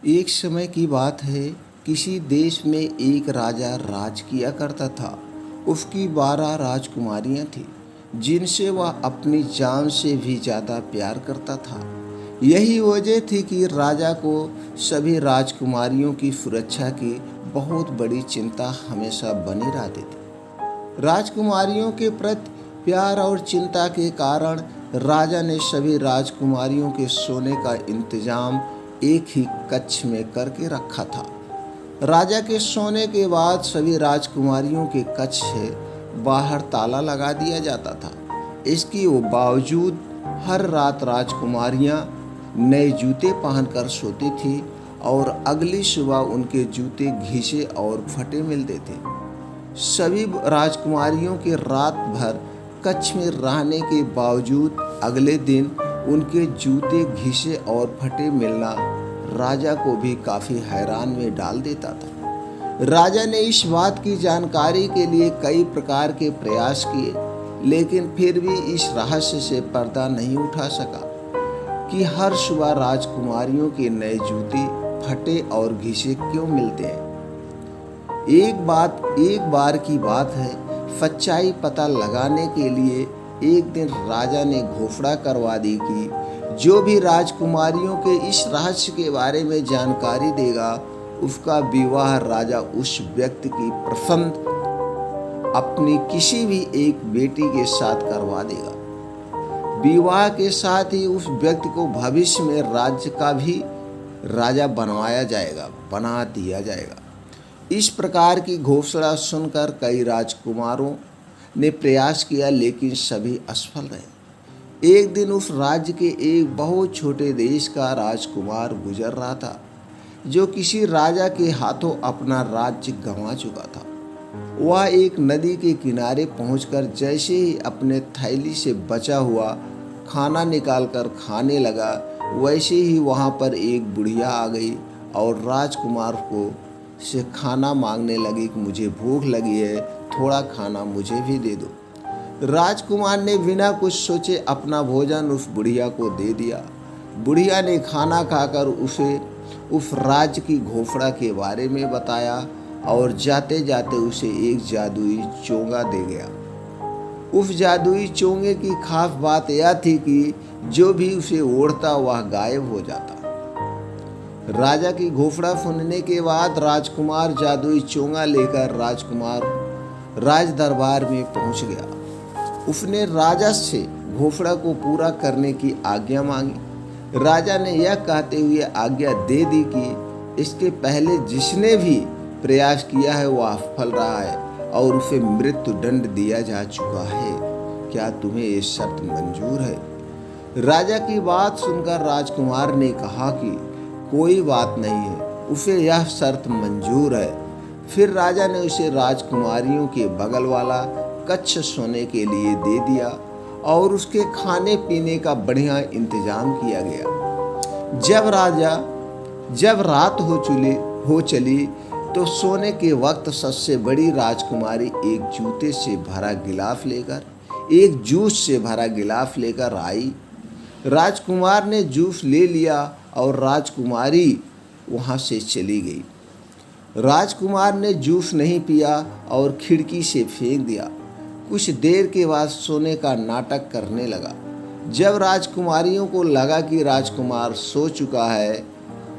एक समय की बात है। किसी देश में एक राजा राज किया करता था। उसकी 12 राजकुमारियां थीं, जिनसे वह अपनी जान से भी ज़्यादा प्यार करता था। यही वजह थी कि राजा को सभी राजकुमारियों की सुरक्षा की बहुत बड़ी चिंता हमेशा बनी रहती थी। राजकुमारियों के प्रति प्यार और चिंता के कारण राजा ने सभी राजकुमारियों के सोने का इंतजाम एक ही कक्ष में करके रखा था। राजा के सोने के बाद सभी राजकुमारियों के कक्ष से बाहर ताला लगा दिया जाता था। इसके बावजूद हर रात राजकुमारियां नए जूते पहनकर सोती थी और अगली सुबह उनके जूते घिसे और फटे मिलते थे। सभी राजकुमारियों के रात भर कक्ष में रहने के बावजूद अगले दिन उनके जूते घिसे और फटे मिलना राजा को भी काफ़ी हैरान में डाल देता था। राजा ने इस बात की जानकारी के लिए कई प्रकार के प्रयास किए, लेकिन फिर भी इस रहस्य से पर्दा नहीं उठा सका कि हर सुबह राजकुमारियों के नए जूते फटे और घिसे क्यों मिलते हैं। एक बार की बात है। सच्चाई पता लगाने के लिए एक दिन राजा ने घोषणा करवा दी कि जो भी राजकुमारियों के इस रहस्य के बारे में जानकारी देगा, उसका विवाह राजा उस व्यक्ति की पसंद अपनी किसी भी एक बेटी के साथ करवा देगा। विवाह के साथ ही उस व्यक्ति को भविष्य में राज्य का भी राजा बना दिया जाएगा। इस प्रकार की घोषणा सुनकर कई राजकुमारों ने प्रयास किया, लेकिन सभी असफल रहे। एक दिन उस राज्य के एक बहुत छोटे देश का राजकुमार गुजर रहा था, जो किसी राजा के हाथों अपना राज्य गंवा चुका था। वह एक नदी के किनारे पहुंचकर जैसे ही अपने थैली से बचा हुआ खाना निकालकर खाने लगा, वैसे ही वहां पर एक बुढ़िया आ गई और राजकुमार को से खाना मांगने लगी कि मुझे भूख लगी है, थोड़ा खाना मुझे भी दे दो। राजकुमार ने बिना कुछ सोचे अपना भोजन उस बुढ़िया को दे दिया। बुढ़िया ने खाना खाकर उसे उस राज्य की घोषणा के बारे में बताया और जाते जाते उसे एक जादुई चोंगा दे गया। उस जादुई चोंगे की खास बात यह थी कि जो भी उसे ओढ़ता वह गायब हो जाता। राजा की घोषणा सुनने के बाद राजकुमार जादुई चोंगा लेकर राज दरबार में पहुंच गया। उसने राजा से घोषणा को पूरा करने की आज्ञा मांगी। राजा ने यह कहते हुए आज्ञा दे दी कि इसके पहले जिसने भी प्रयास किया है वह असफल रहा है और उसे मृत्यु दंड दिया जा चुका है। क्या तुम्हें ये शर्त मंजूर है? राजा की बात सुनकर राजकुमार ने कहा कि कोई बात नहीं है, उसे यह शर्त मंजूर है। फिर राजा ने उसे राजकुमारियों के बगल वाला कक्ष सोने के लिए दे दिया और उसके खाने पीने का बढ़िया इंतजाम किया गया। जब रात हो चली तो सोने के वक्त सबसे बड़ी राजकुमारी एक जूस से भरा गिलास लेकर आई। राजकुमार ने जूस ले लिया और राजकुमारी वहाँ से चली गई। राजकुमार ने जूस नहीं पिया और खिड़की से फेंक दिया। कुछ देर के बाद सोने का नाटक करने लगा। जब राजकुमारियों को लगा कि राजकुमार सो चुका है,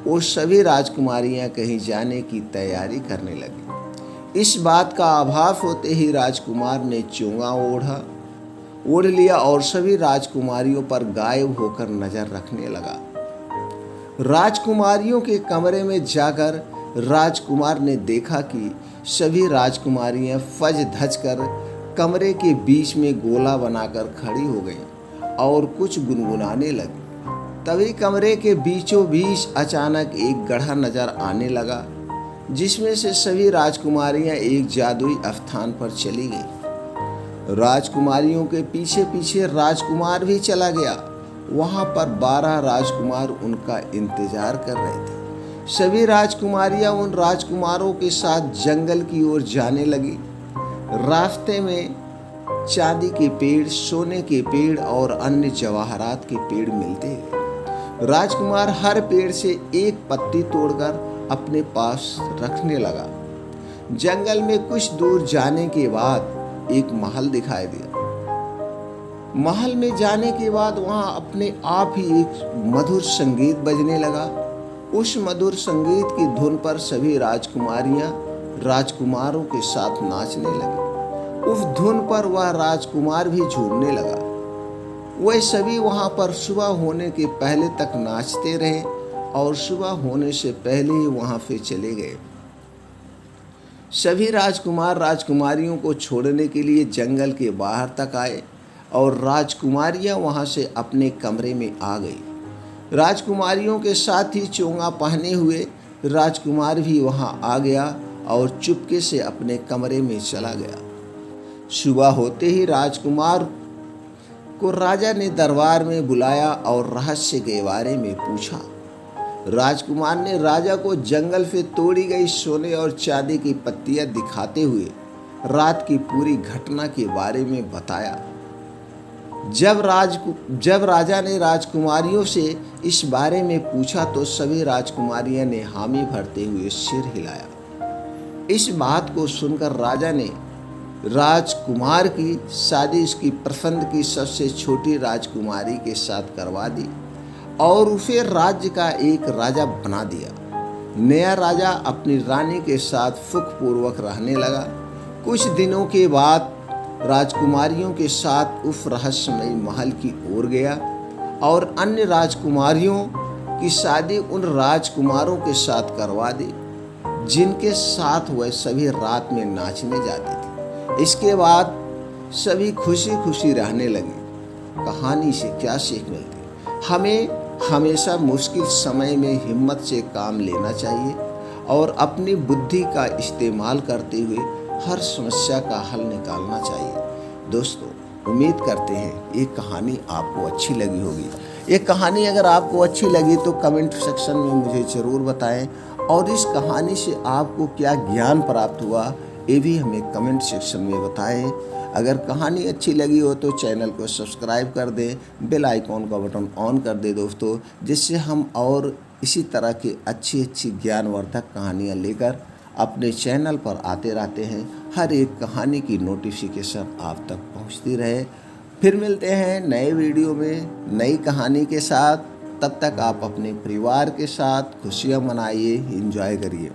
वो सभी राजकुमारियां कहीं जाने की तैयारी करने लगी। इस बात का आभास होते ही राजकुमार ने चोंगा ओढ़ लिया और सभी राजकुमारियों पर गायब होकर नजर रखने लगा। राजकुमारियों के कमरे में जाकर राजकुमार ने देखा कि सभी राजकुमारियां फज धज कर कमरे के बीच में गोला बनाकर खड़ी हो गईं और कुछ गुनगुनाने लगी। तभी कमरे के बीचों बीच अचानक एक गड्ढा नजर आने लगा, जिसमें से सभी राजकुमारियां एक जादुई स्थान पर चली गईं। राजकुमारियों के पीछे पीछे राजकुमार भी चला गया। वहां पर 12 राजकुमार उनका इंतजार कर रहे थे। सभी राजकुमारियां उन राजकुमारों के साथ जंगल की ओर जाने लगी। रास्ते में चांदी के पेड़, सोने के पेड़ और अन्य जवाहरात के पेड़ मिलते गए। राजकुमार हर पेड़ से एक पत्ती तोड़कर अपने पास रखने लगा। जंगल में कुछ दूर जाने के बाद एक महल दिखाई दिया। महल में जाने के बाद वहां अपने आप ही एक मधुर संगीत बजने लगा। उस मधुर संगीत की धुन पर सभी राजकुमारियां राजकुमारों के साथ नाचने लगी। उस धुन पर वह राजकुमार भी झूमने लगा। वह सभी वहां पर सुबह होने के पहले तक नाचते रहे और सुबह होने से पहले ही वहां से चले गए। सभी राजकुमार राजकुमारियों को छोड़ने के लिए जंगल के बाहर तक आए और राजकुमारियां वहां से अपने कमरे में आ गई। राजकुमारियों के साथ ही चोंगा पहने हुए राजकुमार भी वहां आ गया और चुपके से अपने कमरे में चला गया। सुबह होते ही राजकुमार को राजा ने दरबार में बुलाया और रहस्य के बारे में पूछा। राजकुमार ने राजा को जंगल से तोड़ी गई सोने और चांदी की पत्तियां दिखाते हुए रात की पूरी घटना के बारे में बताया। जब राजा ने राजकुमारियों से इस बारे में पूछा तो सभी राजकुमारियां ने हामी भरते हुए सिर हिलाया। इस बात को सुनकर राजा ने राजकुमार की शादी उसकी पसंद की सबसे छोटी राजकुमारी के साथ करवा दी और उसे राज्य का एक राजा बना दिया। नया राजा अपनी रानी के साथ सुखपूर्वक रहने लगा। कुछ दिनों के बाद राजकुमारियों के साथ उस रहस्यमयी महल की ओर गया और अन्य राजकुमारियों की शादी उन राजकुमारों के साथ करवा दी जिनके साथ वह सभी रात में नाचने जाते थे। इसके बाद सभी खुशी खुशी रहने लगे। कहानी से क्या सीख मिलती? हमें हमेशा मुश्किल समय में हिम्मत से काम लेना चाहिए और अपनी बुद्धि का इस्तेमाल करते हुए हर समस्या का हल निकालना चाहिए। दोस्तों, उम्मीद करते हैं ये कहानी आपको अच्छी लगी होगी। ये कहानी अगर आपको अच्छी लगी तो कमेंट सेक्शन में मुझे ज़रूर बताएं और इस कहानी से आपको क्या ज्ञान प्राप्त हुआ ये भी हमें कमेंट सेक्शन में बताएं। अगर कहानी अच्छी लगी हो तो चैनल को सब्सक्राइब कर दें, बेल आइकॉन का बटन ऑन कर दें दोस्तों, जिससे हम और इसी तरह की अच्छी अच्छी ज्ञानवर्धक कहानियाँ लेकर अपने चैनल पर आते रहते हैं। हर एक कहानी की नोटिफिकेशन आप तक पहुंचती रहे। फिर मिलते हैं नए वीडियो में नई कहानी के साथ। तब तक आप अपने परिवार के साथ खुशियां मनाइए, एंजॉय करिए।